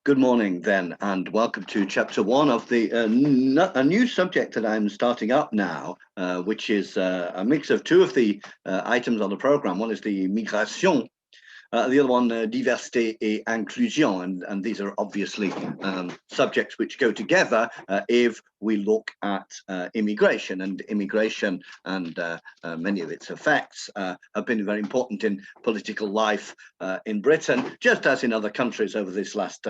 Good morning then, and welcome to chapter one of a new subject that I'm starting up now, which is a mix of two of the items on the program. One is the migration, the other one, diversité et inclusion, and these are obviously subjects which go together if we look at immigration. And immigration and many of its effects have been very important in political life in Britain, just as in other countries over this last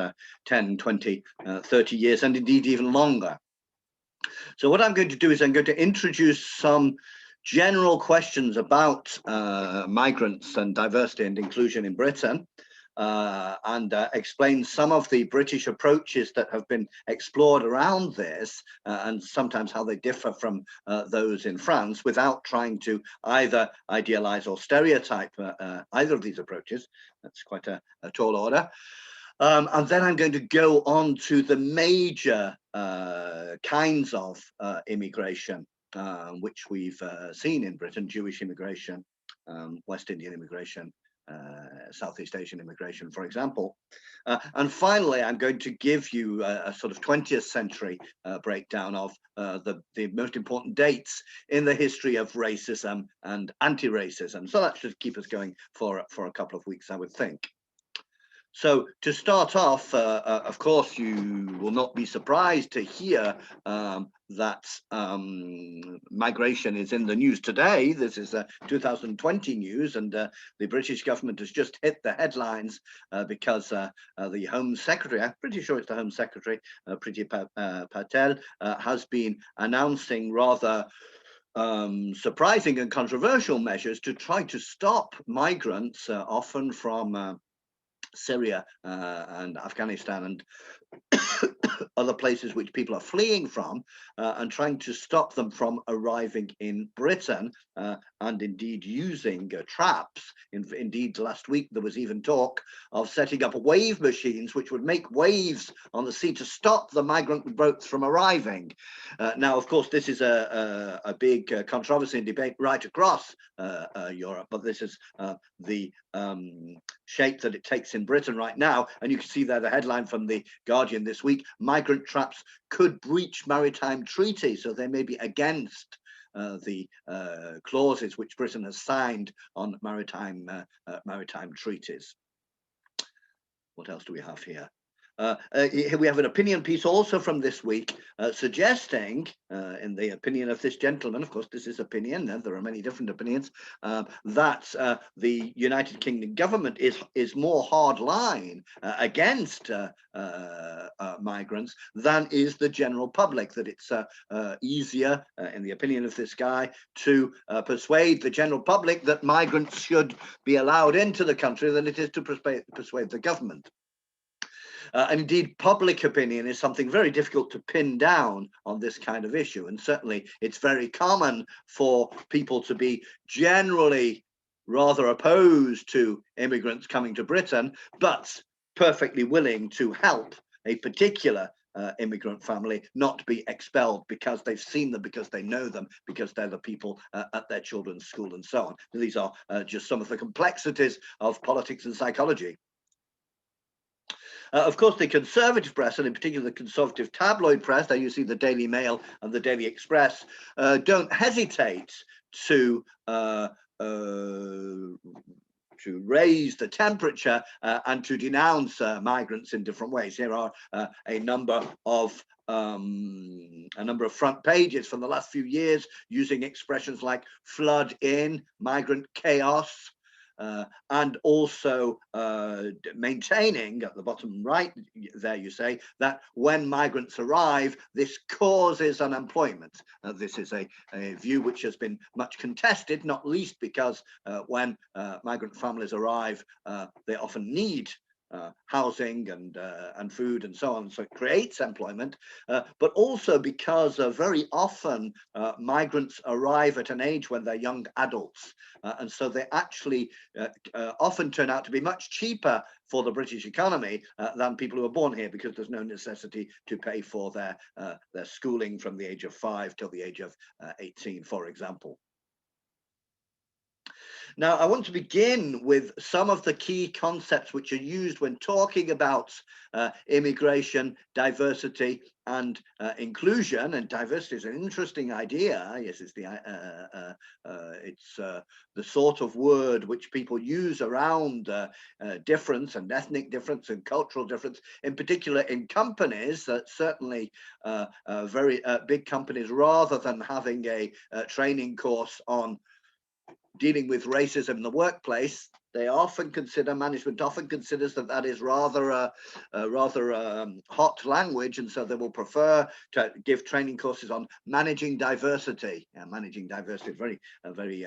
10, 20, 30 years, and indeed even longer. So what I'm going to do is I'm going to introduce some general questions about migrants and diversity and inclusion in Britain, and explain some of the British approaches that have been explored around this, and sometimes how they differ from those in France, without trying to either idealize or stereotype either of these approaches. That's quite a tall order. And then I'm going to go on to the major kinds of immigration which we've seen in Britain: Jewish immigration, West Indian immigration, Southeast Asian immigration, for example. And finally, I'm going to give you a sort of 20th century breakdown of the most important dates in the history of racism and anti-racism. So that should keep us going for a couple of weeks, I would think. So to start off, of course, you will not be surprised to hear that migration is in the news today. This is 2020 news, and the British government has just hit the headlines because the Home Secretary, I'm pretty sure it's the Home Secretary, Priti Patel, has been announcing rather surprising and controversial measures to try to stop migrants, often from Syria and Afghanistan and other places which people are fleeing from, and trying to stop them from arriving in Britain, and indeed using traps. Indeed, last week there was even talk of setting up wave machines which would make waves on the sea to stop the migrant boats from arriving. Now, of course, this is a big controversy and debate right across Europe, but this is the shape that it takes in Britain right now. And you can see there the headline from The Guardian this week: migrant traps could breach maritime treaties. So they may be against the clauses which Britain has signed on maritime treaties. What else do we have here? Here we have an opinion piece also from this week, suggesting, in the opinion of this gentleman, of course this is opinion, and there are many different opinions, that the United Kingdom government is more hardline against migrants than is the general public, that it's easier, in the opinion of this guy, to persuade the general public that migrants should be allowed into the country than it is to persuade the government. And indeed, public opinion is something very difficult to pin down on this kind of issue. And certainly it's very common for people to be generally rather opposed to immigrants coming to Britain, but perfectly willing to help a particular immigrant family not be expelled because they've seen them, because they know them, because they're the people at their children's school and so on. These are just some of the complexities of politics and psychology. Of course, the conservative press, and in particular the conservative tabloid press, there you see the Daily Mail and the Daily Express, don't hesitate to raise the temperature and to denounce migrants in different ways. Here are a number of front pages from the last few years using expressions like flood in, migrant chaos, and also maintaining, at the bottom right there you say, that when migrants arrive, this causes unemployment. This is a view which has been much contested, not least because when migrant families arrive, they often need housing and food and so on, so it creates employment, but also because very often migrants arrive at an age when they're young adults, and so they actually often turn out to be much cheaper for the British economy than people who are born here, because there's no necessity to pay for their schooling from the age of 5 till the age of 18, for example. Now, I want to begin with some of the key concepts which are used when talking about immigration, diversity, and inclusion. And diversity is an interesting idea. Yes, it's the sort of word which people use around difference and ethnic difference and cultural difference, in particular in companies. Certainly, very big companies, rather than having a training course on dealing with racism in the workplace, they often consider, management often considers that that is rather hot language, and so they will prefer to give training courses on managing diversity. Managing diversity is very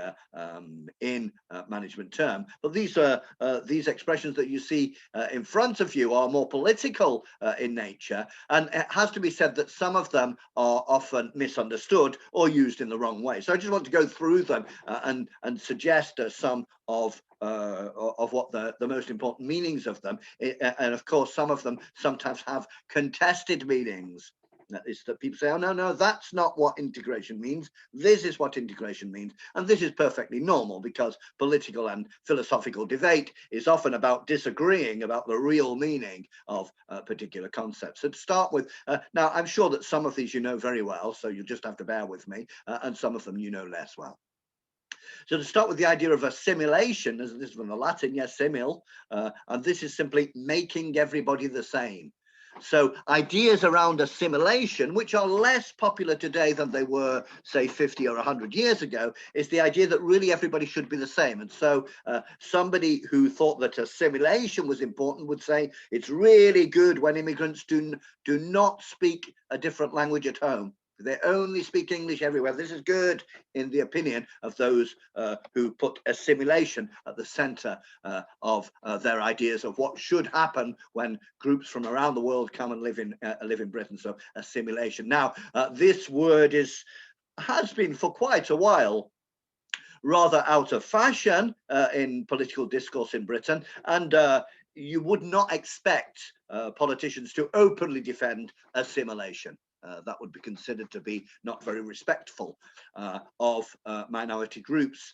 in management term. But these expressions that you see in front of you are more political in nature, and it has to be said that some of them are often misunderstood or used in the wrong way. So I just want to go through them and suggest some of what the most important meanings of them, and of course some of them sometimes have contested meanings. That is, that people say, oh no, that's not what integration means, this is what integration means. And this is perfectly normal, because political and philosophical debate is often about disagreeing about the real meaning of particular concepts. So to start with, now I'm sure that some of these you know very well, so you just have to bear with me, and some of them you know less well. So to start with the idea of assimilation, this is from the Latin, yes, simil, and this is simply making everybody the same. So ideas around assimilation, which are less popular today than they were, say, 50 or 100 years ago, is the idea that really everybody should be the same. And so somebody who thought that assimilation was important would say it's really good when immigrants do not speak a different language at home. They only speak English everywhere. This is good in the opinion of those who put assimilation at the center of their ideas of what should happen when groups from around the world come and live in Britain. So assimilation. Now, this word has been for quite a while rather out of fashion in political discourse in Britain, and you would not expect politicians to openly defend assimilation. That would be considered to be not very respectful of minority groups.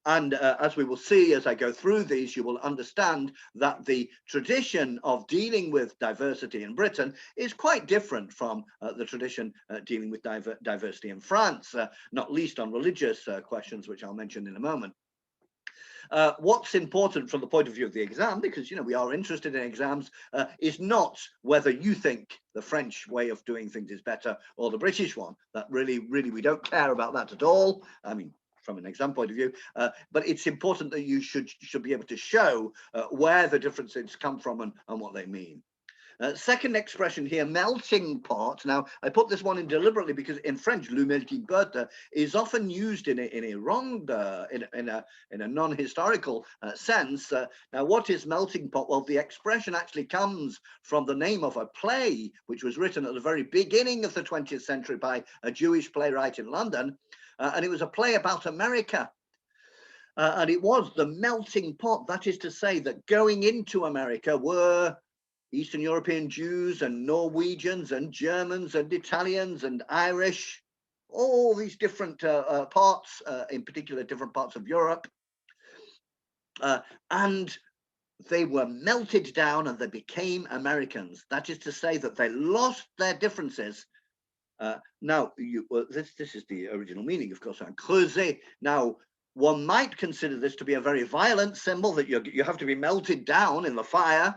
And as we will see as I go through these, you will understand that the tradition of dealing with diversity in Britain is quite different from the tradition dealing with diversity in France, not least on religious questions, which I'll mention in a moment. What's important from the point of view of the exam, because we are interested in exams, is not whether you think the French way of doing things is better or the British one. That really we don't care about that at all. I mean, from an exam point of view, but it's important that you should be able to show where the differences come from and what they mean. Second expression here, melting pot. Now, I put this one in deliberately because in French, le melting pot is often used in a wrong, in a non-historical sense. Now, what is melting pot? Well, the expression actually comes from the name of a play which was written at the very beginning of the 20th century by a Jewish playwright in London, and it was a play about America. And it was the melting pot. That is to say that going into America were Eastern European Jews and Norwegians and Germans and Italians and Irish, all these different parts, in particular different parts of Europe. And they were melted down and they became Americans. That is to say that they lost their differences. Now, this is the original meaning, of course, creuser. Now, one might consider this to be a very violent symbol, that you have to be melted down in the fire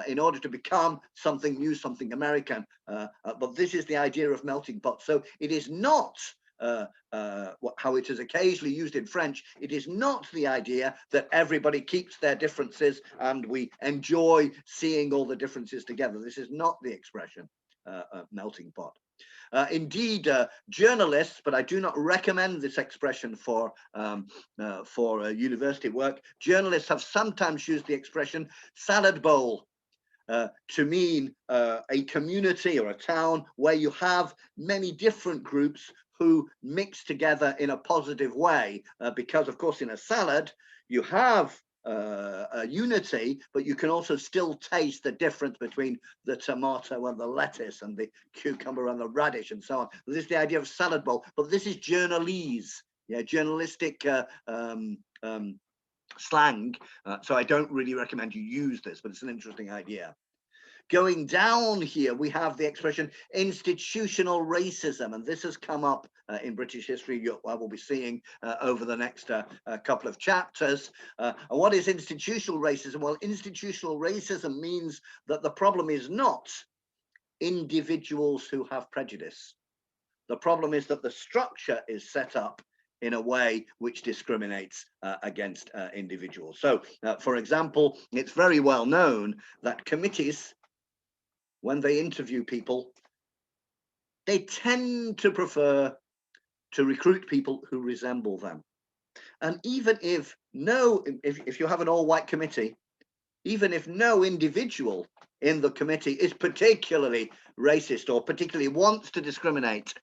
in order to become something new, something American. But this is the idea of melting pot. So it is not how it is occasionally used in French. It is not the idea that everybody keeps their differences and we enjoy seeing all the differences together. This is not the expression melting pot. Indeed, journalists, but I do not recommend this expression for university work. Journalists have sometimes used the expression salad bowl to mean a community or a town where you have many different groups who mix together in a positive way, because of course in a salad you have a unity, but you can also still taste the difference between the tomato and the lettuce and the cucumber and the radish and so on. This is the idea of salad bowl, but this is journalese, journalistic slang, so I don't really recommend you use this, but it's an interesting idea. Going down here, we have the expression institutional racism, and this has come up in British history. I will be seeing over the next couple of chapters. And what is institutional racism? Well, institutional racism means that the problem is not individuals who have prejudice. The problem is that the structure is set up in a way which discriminates against individuals. So, for example, it's very well known that committees, when they interview people, they tend to prefer to recruit people who resemble them. And even if you have an all-white committee, even if no individual in the committee is particularly racist or particularly wants to discriminate,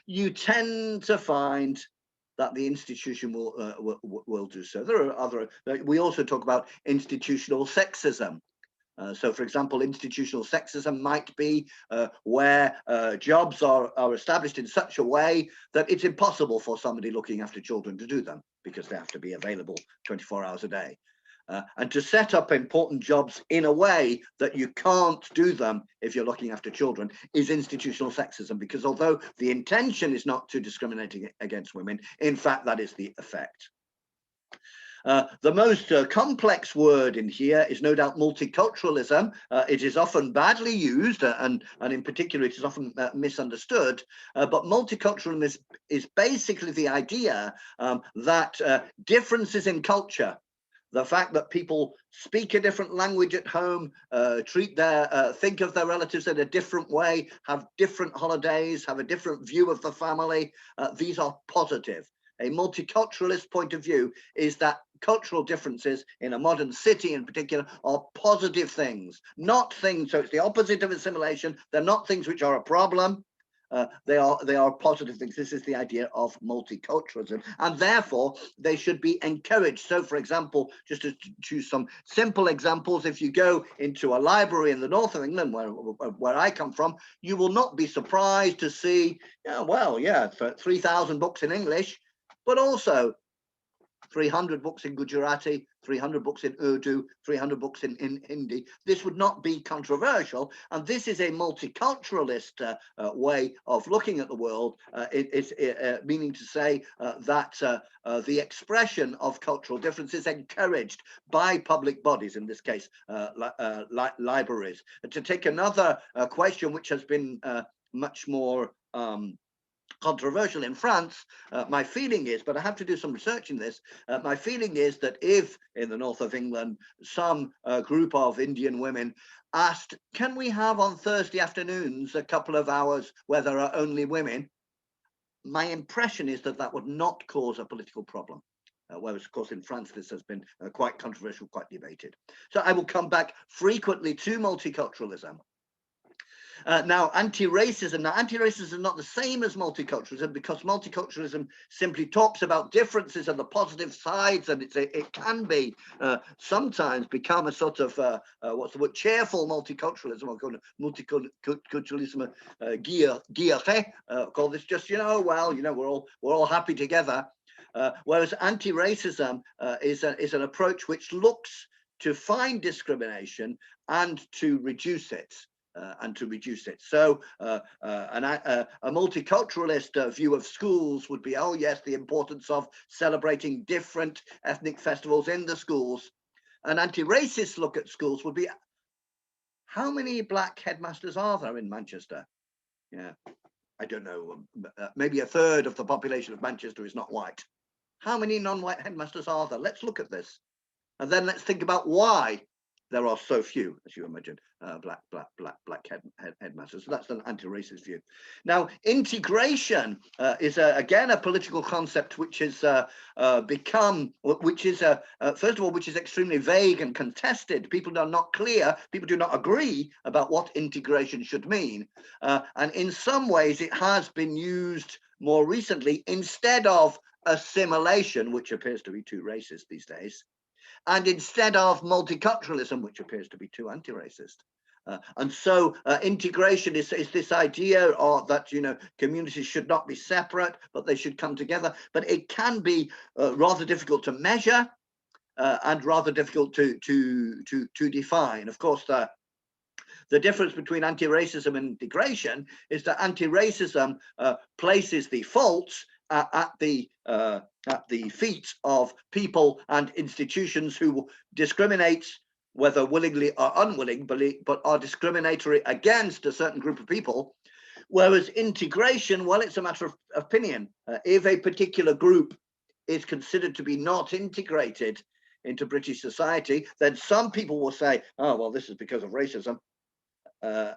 you tend to find that the institution will do so. There are other, we also talk about institutional sexism. So, for example, institutional sexism might be where jobs are established in such a way that it's impossible for somebody looking after children to do them because they have to be available 24 hours a day. And to set up important jobs in a way that you can't do them if you're looking after children is institutional sexism, because although the intention is not to discriminate against women, in fact, that is the effect. The most complex word in here is no doubt multiculturalism. It is often badly used, and in particular, it is often misunderstood. But multiculturalism is basically the idea that differences in culture, the fact that people speak a different language at home, think of their relatives in a different way, have different holidays, have a different view of the family, these are positive. A multiculturalist point of view is that cultural differences in a modern city in particular are positive things, not things, so it's the opposite of assimilation. They're not things which are a problem. They are positive things. This is the idea of multiculturalism, and therefore they should be encouraged. So, for example, just to choose some simple examples, if you go into a library in the north of England, where I come from, you will not be surprised to see, 3,000 books in English, but also 300 books in Gujarati, 300 books in Urdu, 300 books in Hindi. This would not be controversial, and this is a multiculturalist way of looking at the world. It's meaning to say that the expression of cultural difference is encouraged by public bodies, in this case, libraries. And to take another question, which has been much more controversial in France, my feeling is, but I have to do some research in this, my feeling is that if in the north of England some group of Indian women asked, can we have on Thursday afternoons a couple of hours where there are only women, my impression is that that would not cause a political problem. Whereas, of course, in France, this has been quite controversial, quite debated. So I will come back frequently to multiculturalism. Now, anti-racism. Now, anti-racism is not the same as multiculturalism, because multiculturalism simply talks about differences and the positive sides, and it can be sometimes become a sort of what's the word? Cheerful multiculturalism. I'll call it multiculturalism guilleré. Call this just we're all happy together. Whereas anti-racism is an approach which looks to find discrimination and to reduce it. So a multiculturalist view of schools would be, oh yes, the importance of celebrating different ethnic festivals in the schools. An anti-racist look at schools would be, how many black headmasters are there in Manchester? Yeah, I don't know, maybe a third of the population of Manchester is not white. How many non-white headmasters are there? Let's look at this. And then let's think about why there are so few, as you imagine, black headmasters. So that's an anti-racist view. Now, integration is again a political concept which has become, first of all, which is extremely vague and contested. People are not clear. People do not agree about what integration should mean. And in some ways, it has been used more recently instead of assimilation, which appears to be too racist these days, and instead of multiculturalism, which appears to be too anti-racist. And so integration is this idea that communities should not be separate, but they should come together. But it can be rather difficult to measure. and rather difficult to define. Of course, the difference between anti-racism and integration is that anti-racism places the faults at the feet of people and institutions who discriminate, whether willingly or unwilling, but are discriminatory against a certain group of people. Whereas integration, well, it's a matter of opinion. If a particular group is considered to be not integrated into British society, then some people will say, oh, well, this is because of racism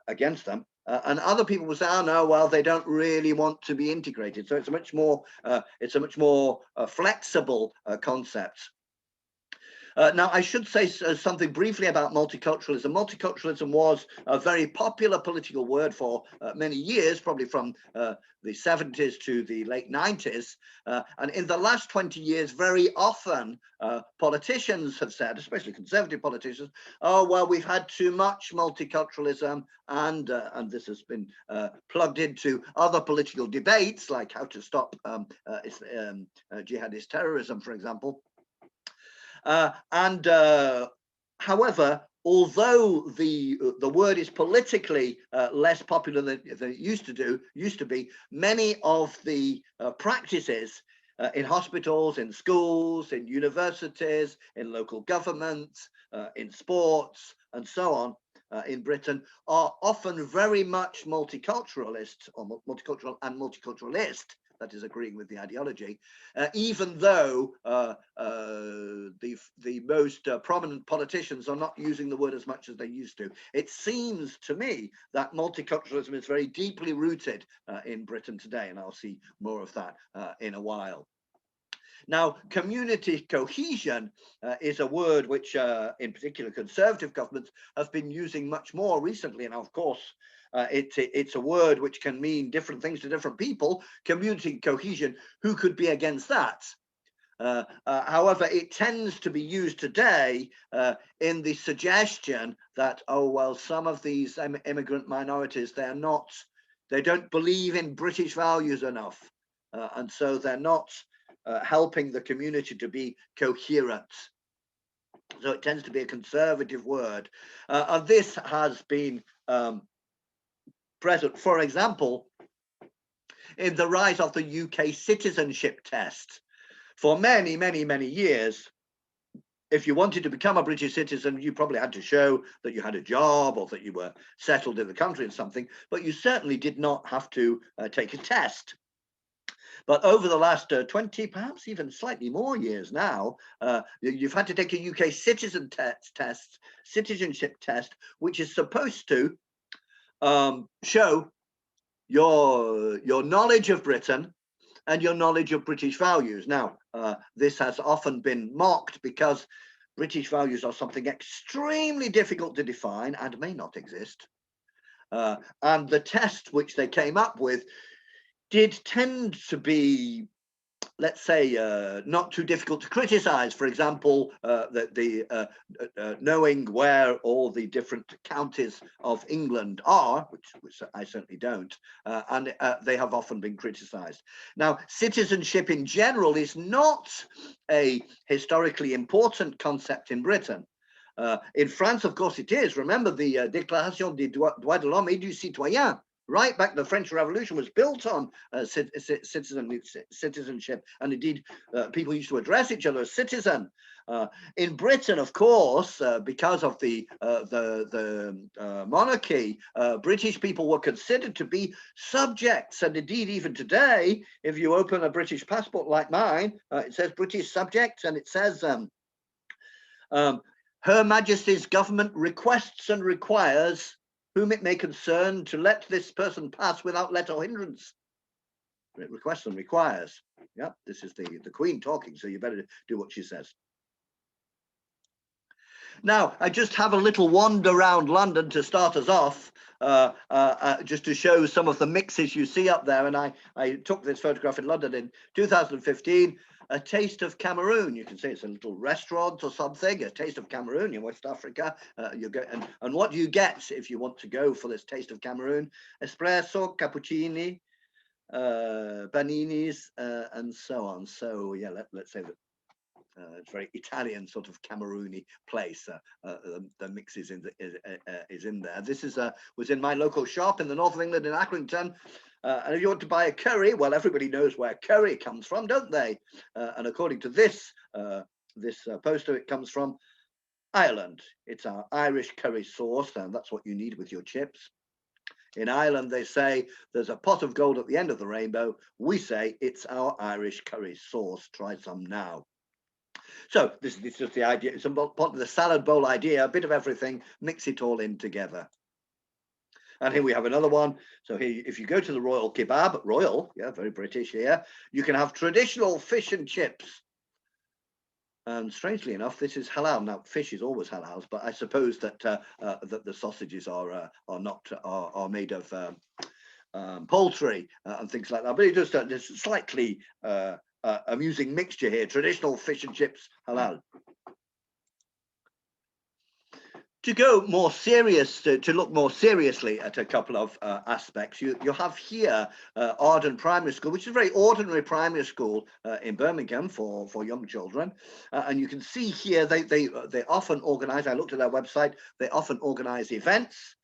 against them. And other people will say, oh, no, well, they don't really want to be integrated. So it's a much more, flexible concept. Now, I should say something briefly about multiculturalism. Multiculturalism was a very popular political word for many years, probably from the 70s to the late 90s. And in the last 20 years, very often politicians have said, especially conservative politicians, oh, well, we've had too much multiculturalism, and this has been plugged into other political debates, like how to stop jihadist terrorism, for example. However, although the word is politically less popular than it used to be, many of the practices in hospitals, in schools, in universities, in local governments, in sports, and so on, in Britain, are often very much multiculturalist, or multicultural and multiculturalist. That is, agreeing with the ideology, even though the most prominent politicians are not using the word as much as they used to. It seems to me that multiculturalism is very deeply rooted in Britain today, and I'll see more of that in a while. Now, community cohesion is a word which, in particular, conservative governments have been using much more recently, and of course, it's a word which can mean different things to different people. Community cohesion, who could be against that? However, it tends to be used today in the suggestion that, oh, well, some of these immigrant minorities, they don't believe in British values enough. And so they're not helping the community to be coherent. So it tends to be a conservative word. And this has been present, for example, in the rise of the UK citizenship test. For many, many, many years, if you wanted to become a British citizen, you probably had to show that you had a job or that you were settled in the country or something, but you certainly did not have to take a test. But over the last 20, perhaps even slightly more years now, you've had to take a UK citizenship test, which is supposed to show your knowledge of Britain and your knowledge of British values. Now, this has often been mocked because British values are something extremely difficult to define and may not exist. And the test which they came up with did tend to be, let's say, not too difficult to criticize. For example, knowing where all the different counties of England are, which I certainly don't, and they have often been criticized. Now, citizenship in general is not a historically important concept in Britain. In France, of course, it is. Remember the Déclaration des droits de l'homme et du citoyen. Right back, the French Revolution was built on citizenship, and indeed, people used to address each other as citizen. In Britain, of course, because of the monarchy, British people were considered to be subjects, and indeed, even today, if you open a British passport like mine, it says British subject, and it says Her Majesty's government requests and requires whom it may concern to let this person pass without let or hindrance. It requests and requires. Yeah, this is the Queen talking, so you better do what she says. Now, I just have a little wander around London to start us off, just to show some of the mixes you see up there. And I took this photograph in London in 2015. A taste of Cameroon. You can say it's a little restaurant or something, a taste of Cameroon in West Africa. And what do you get if you want to go for this taste of Cameroon? Espresso, cappuccini, paninis, and so on. So yeah, let's say that it's very Italian sort of Cameroony place. The mix is in there. This was in my local shop in the north of England in Accrington. And if you want to buy a curry, well, everybody knows where curry comes from, don't they? And according to this poster, it comes from Ireland. It's our Irish curry sauce, and that's what you need with your chips. In Ireland, they say there's a pot of gold at the end of the rainbow. We say it's our Irish curry sauce. Try some now. So this is just the idea. It's the salad bowl idea, a bit of everything, mix it all in together. And here we have another one. So here, if you go to the Royal Kebab, Royal, yeah, very British here, you can have traditional fish and chips. And strangely enough, this is halal. Now, fish is always halal, but I suppose that that the sausages are made of poultry and things like that. But it just there's a slightly amusing mixture here: traditional fish and chips, halal. To go more serious, to look more seriously at a couple of aspects, you have here Arden Primary School, which is a very ordinary primary school in Birmingham for young children. And you can see here they often organise, I looked at their website, they often organise events,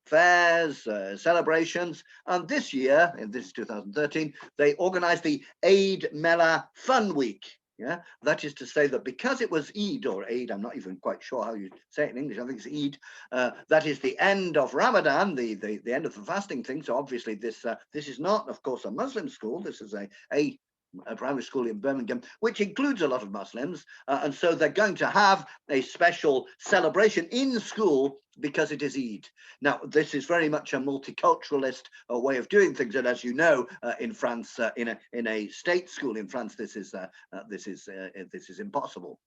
fairs, celebrations. And this year, in this 2013, they organised the Eid Mellah Fun Week. Yeah, that is to say that because it was Eid or Eid, I'm not even quite sure how you say it in English. I think it's Eid. That is the end of Ramadan, the end of the fasting thing. So obviously this is not, of course, a Muslim school. This is a primary school in Birmingham, which includes a lot of Muslims, and so they're going to have a special celebration in school because it is Eid. Now, this is very much a multiculturalist way of doing things, and as you know, in France, in a state school in France, this is impossible.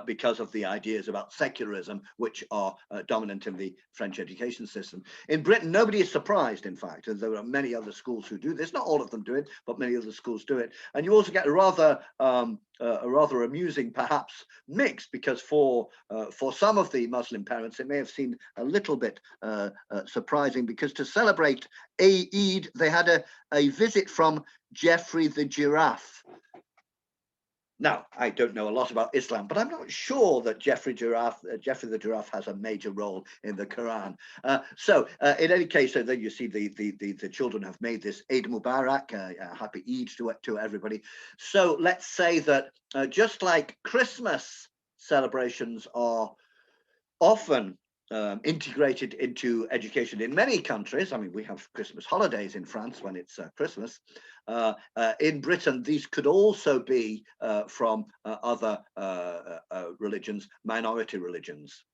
Because of the ideas about secularism, which are dominant in the French education system. In Britain, nobody is surprised, in fact, and there are many other schools who do this. Not all of them do it, but many other schools do it. And you also get a rather amusing, perhaps, mix, because for some of the Muslim parents, it may have seemed a little bit surprising, because to celebrate Eid, they had a visit from Geoffrey the giraffe. Now, I don't know a lot about Islam, but I'm not sure that Geoffrey the giraffe has a major role in the Quran. So in any case, so then you see the children have made this Eid Mubarak, happy Eid to everybody. So let's say that just like Christmas celebrations are often integrated into education in many countries. I mean, we have Christmas holidays in France when it's Christmas. In Britain, these could also be from other religions, minority religions.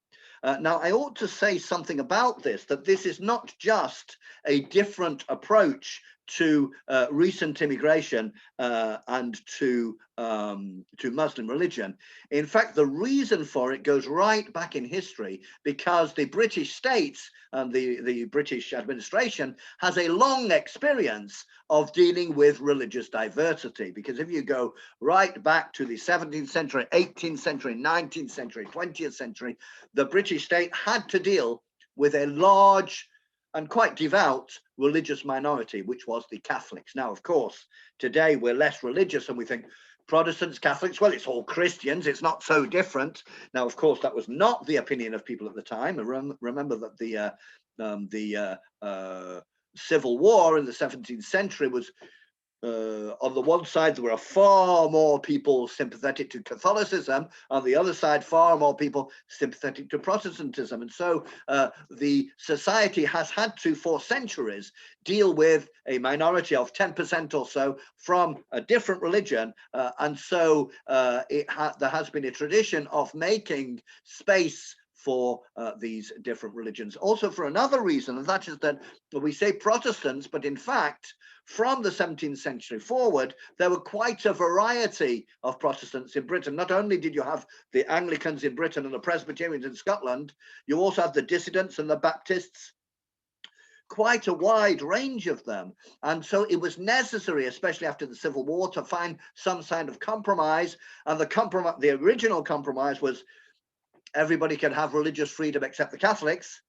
Now, I ought to say something about this, that this is not just a different approach to recent immigration and to Muslim religion. In fact, the reason for it goes right back in history, because the British states and the British administration has a long experience of dealing with religious diversity. Because if you go right back to the 17th century, 18th century, 19th century, 20th century, the British state had to deal with a large and quite devout religious minority, which was the Catholics. Now, of course, today we're less religious and we think Protestants, Catholics, well, it's all Christians, it's not so different. Now, of course, that was not the opinion of people at the time. Remember that the Civil War in the 17th century was, on the one side, there were far more people sympathetic to Catholicism. On the other side, far more people sympathetic to Protestantism. And so the society has had to, for centuries, deal with a minority of 10% or so from a different religion. And so there has been a tradition of making space for these different religions. Also for another reason, and that is that we say Protestants, but in fact, from the 17th century forward, there were quite a variety of Protestants in Britain. Not only did you have the Anglicans in Britain and the Presbyterians in Scotland, you also had the dissidents and the Baptists, quite a wide range of them. And so it was necessary, especially after the Civil War, to find some kind of compromise. And the original compromise was everybody can have religious freedom except the Catholics.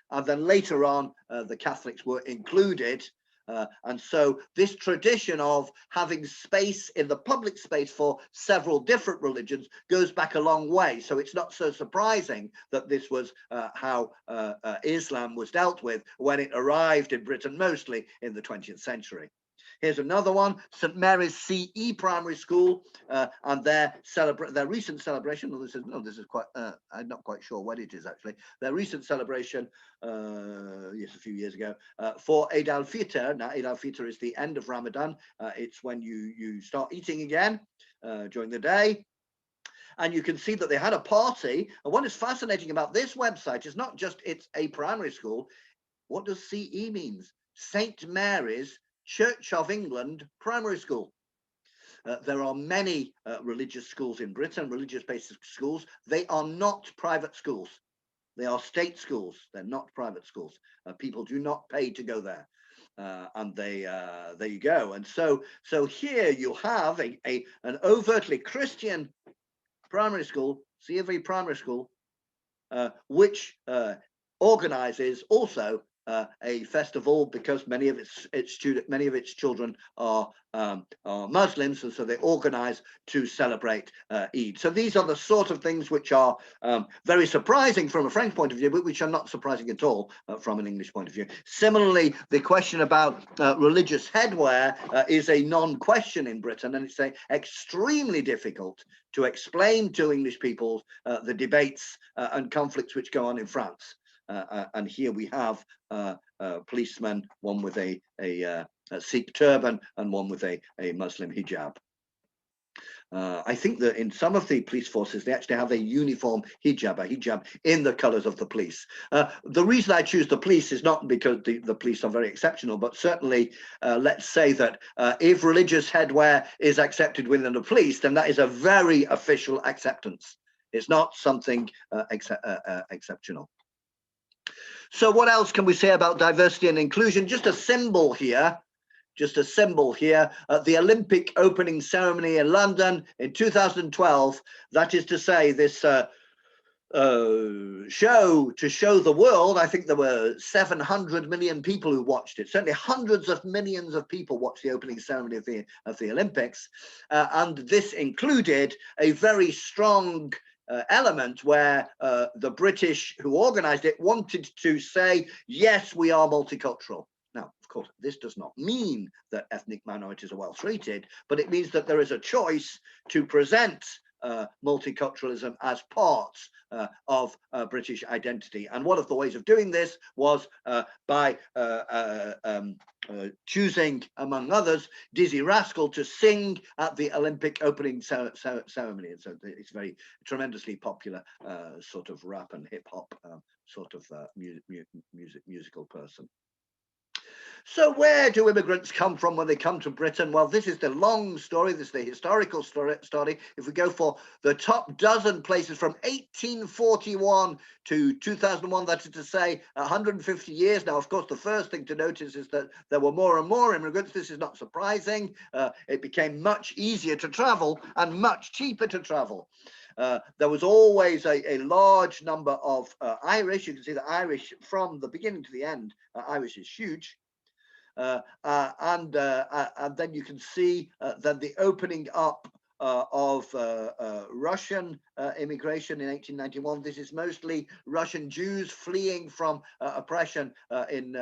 And then later on, the Catholics were included And so this tradition of having space in the public space for several different religions goes back a long way. So it's not so surprising that this was how Islam was dealt with when it arrived in Britain, mostly in the 20th century. Here's another one, St. Mary's CE Primary School, and their recent celebration. This is quite. I'm not quite sure what it is actually. Their recent celebration, yes, a few years ago, for Eid al-Fitr. Now, Eid al-Fitr is the end of Ramadan. It's when you start eating again during the day. And you can see that they had a party. And what is fascinating about this website is not just it's a primary school. What does CE means? St. Mary's Church of England Primary School. There are many religious schools in Britain, religious-based schools. They are not private schools. They are state schools. They're not private schools. People do not pay to go there. And there you go. And so here you have an overtly Christian primary school, C of A primary school, which organizes also a festival because many of its children are Muslims, and so they organize to celebrate Eid. So these are the sort of things which are very surprising from a French point of view, but which are not surprising at all from an English point of view. Similarly, the question about religious headwear is a non-question in Britain, and it's extremely difficult to explain to English people the debates and conflicts which go on in France. And here we have policemen, one with a Sikh turban and one with a Muslim hijab. I think that in some of the police forces, they actually have a uniform hijab, a hijab in the colors of the police. The reason I choose the police is not because the police are very exceptional, but certainly let's say that if religious headwear is accepted within the police, then that is a very official acceptance. It's not something exceptional. So what else can we say about diversity and inclusion? Just a symbol here. The Olympic opening ceremony in London in 2012. That is to say, this show to show the world. I think there were 700 million people who watched it. Certainly hundreds of millions of people watched the opening ceremony of the Olympics. And this included a very strong element where the British who organized it wanted to say, yes, we are multicultural. Now, of course, this does not mean that ethnic minorities are well treated, but it means that there is a choice to present multiculturalism as part of British identity. And one of the ways of doing this was by choosing, among others, Dizzy Rascal to sing at the Olympic opening ceremony. And so it's very tremendously popular sort of rap and hip hop sort of musical person. So where do immigrants come from when they come to Britain? Well, this is the long story. This is the historical story. If we go for the top dozen places from 1841 to 2001, that is to say 150 years. Now, of course, the first thing to notice is that there were more and more immigrants. This is not surprising. It became much easier to travel and much cheaper to travel. There was always a large number of Irish. You can see the Irish from the beginning to the end. Irish is huge. And then you can see that the opening up of Russian immigration in 1891. This is mostly Russian Jews fleeing from oppression in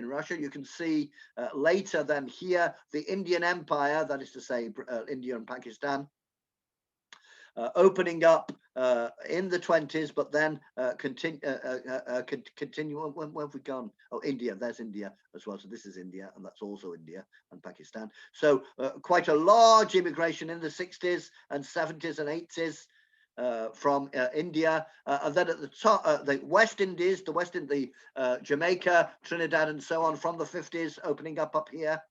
Russia. You can see later then here the Indian Empire, that is to say India and Pakistan, opening up in the 20s, but then continue. Where have we gone? Oh, India. There's India as well. So this is India, and that's also India and Pakistan. So quite a large immigration in the 60s and 70s and 80s from India, and then at the top, the West Indies, Jamaica, Trinidad, and so on from the 50s, opening up here.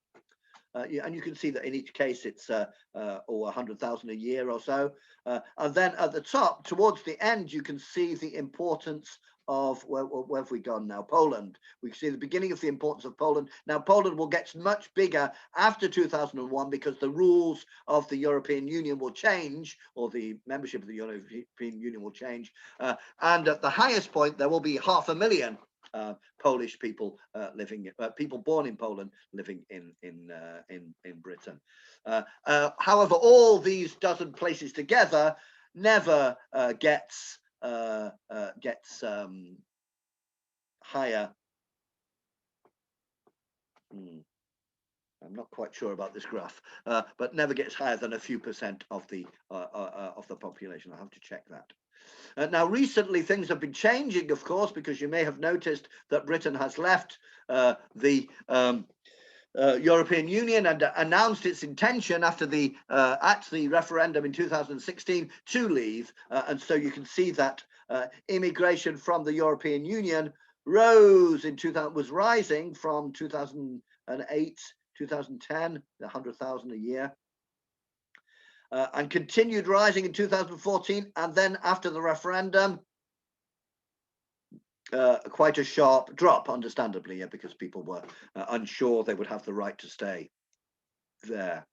And you can see that in each case it's 100,000 a year or so. And then at the top, towards the end, you can see the importance of, where have we gone now? Poland. We can see the beginning of the importance of Poland. Now, Poland will get much bigger after 2001 because the rules of the European Union will change, or the membership of the European Union will change. And at the highest point, there will be 500,000 Polish people living, people born in Poland living in Britain. However, all these dozen places together never gets higher. I'm not quite sure about this graph, but never gets higher than a few percent of the population. I'll have to check that. Now, recently things have been changing, of course, because you may have noticed that Britain has left the European Union and announced its intention after the referendum in 2016 to leave, and so you can see that immigration from the European Union was rising from 2008, 2010, 100,000 a year, and continued rising in 2014, and then after the referendum, quite a sharp drop, understandably, because people were unsure they would have the right to stay there.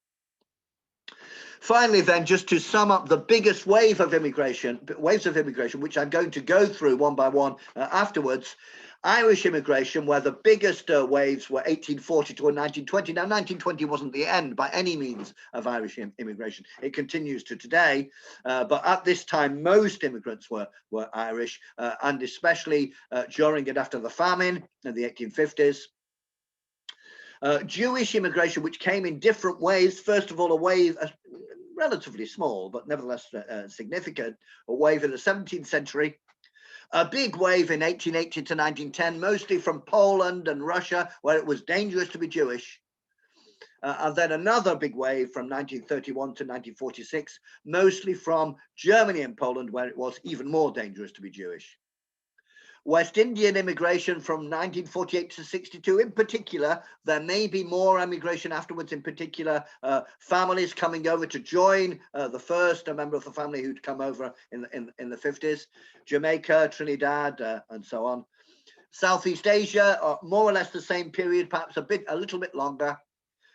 Finally, then, just to sum up the biggest waves of immigration, which I'm going to go through one by one afterwards. Irish immigration, where the biggest waves were 1840 to 1920. Now, 1920 wasn't the end by any means of Irish immigration. It continues to today, but at this time, most immigrants were Irish, and especially during and after the famine in the 1850s. Jewish immigration, which came in different ways. First of all, a wave, relatively small, but nevertheless significant, a wave in the 17th century. A big wave in 1880 to 1910, mostly from Poland and Russia, where it was dangerous to be Jewish. And then another big wave from 1931 to 1946, mostly from Germany and Poland, where it was even more dangerous to be Jewish. West Indian immigration from 1948 to 62, in particular. There may be more immigration afterwards, in particular families coming over to join the first member of the family who'd come over in the 50s, Jamaica, Trinidad, and so on. Southeast Asia, more or less the same period, perhaps a little bit longer,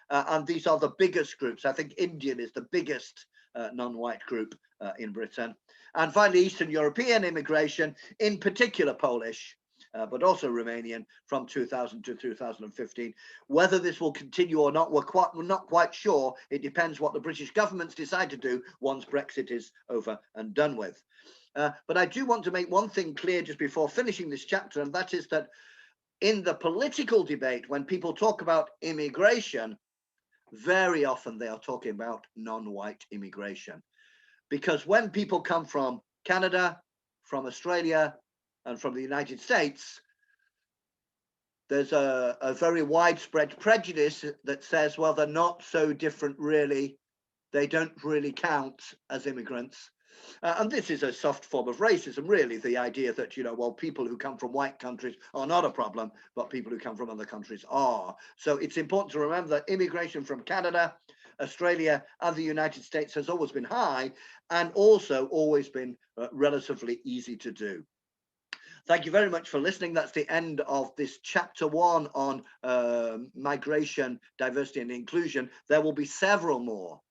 and these are the biggest groups. I think Indian is the biggest non-white group in Britain. And finally, Eastern European immigration, in particular Polish, but also Romanian, from 2000 to 2015. Whether this will continue or not, we're not quite sure. It depends what the British governments decide to do once Brexit is over and done with. But I do want to make one thing clear just before finishing this chapter, and that is that in the political debate, when people talk about immigration, very often they are talking about non-white immigration. Because when people come from Canada, from Australia, and from the United States, there's a very widespread prejudice that says, well, they're not so different, really. They don't really count as immigrants. And this is a soft form of racism, really, the idea that, well, people who come from white countries are not a problem, but people who come from other countries are. So it's important to remember that immigration from Canada, Australia, and the United States has always been high, and also always been relatively easy to do. Thank you very much for listening. That's the end of this chapter 1 on migration, diversity and inclusion. There will be several more